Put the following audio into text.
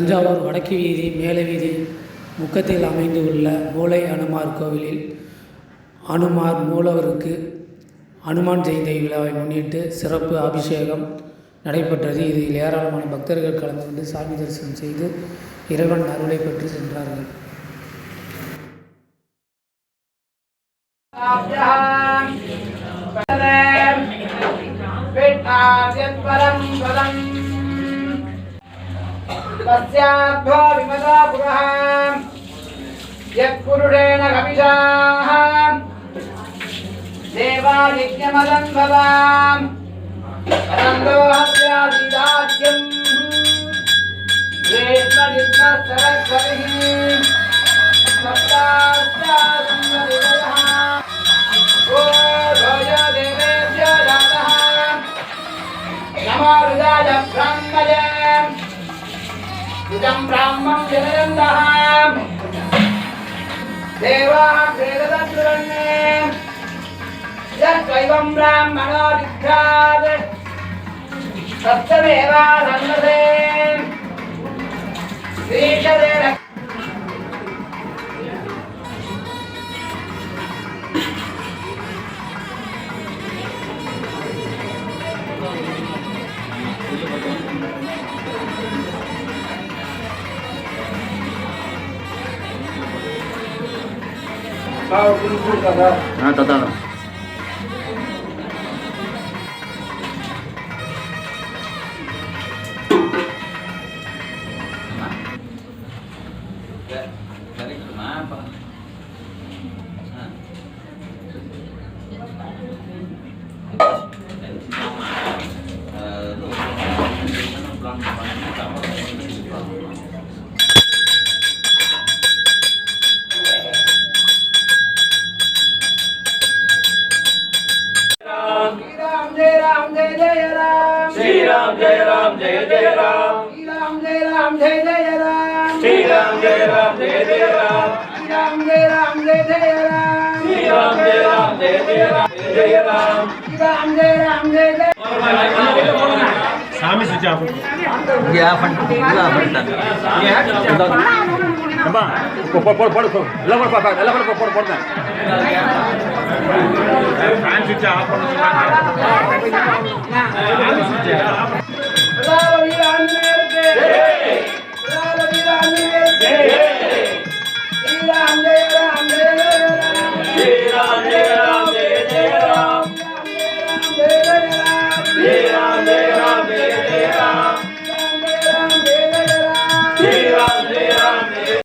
தஞ்சாவூர் வடக்கு வீதி மேல வீதி முக்கத்தில் அமைந்துள்ள மூலை அனுமார் கோவிலில் அனுமார் மூலவருக்கு அனுமான் ஜெயந்தி விழாவை முன்னிட்டு சிறப்பு அபிஷேகம் நடைபெற்றது. இதில் ஏராளமான பக்தர்கள் கலந்து கொண்டு சாமி தரிசனம் செய்து இறைவன் அருளை பெற்று சென்றார்கள். तस्याध्वा विमदा पुरः यत्पुरुषेण कपिशाः देवा यज्ञमदन्वदाम् अनन्दोहस्यादिदाद्यम् ग्रेष्मनिर्मत्सरस्वतिः सप्तास्यासंवदितयः ओ भोजदेवेभ्यो जातः नमो रुदाय ब्रह्मजे इदं ब्राह्मं जनयन्तः देवाः वेददत्तुरन्ये यद्वैवं ब्राह्मणो विद्यात् तत्तमेवाधन्वते श्रीशते हाँ दादा श्री राम जय राम जय जय राम श्री राम जय राम जय जय राम श्री राम जय राम जय जय राम श्री राम जय राम जय जय राम श्री राम जय राम जय जय राम जय राम श्री राम जय राम जय जय சாமி சுஜா या फट पूरा फटता அப்பா போடு போடு போடு எல்லாம் போடு பாப்பா எல்லாம் போடு போடு போடு ஃபேன் சுஜா ஆஃப் பண்ணு சொன்னாங்க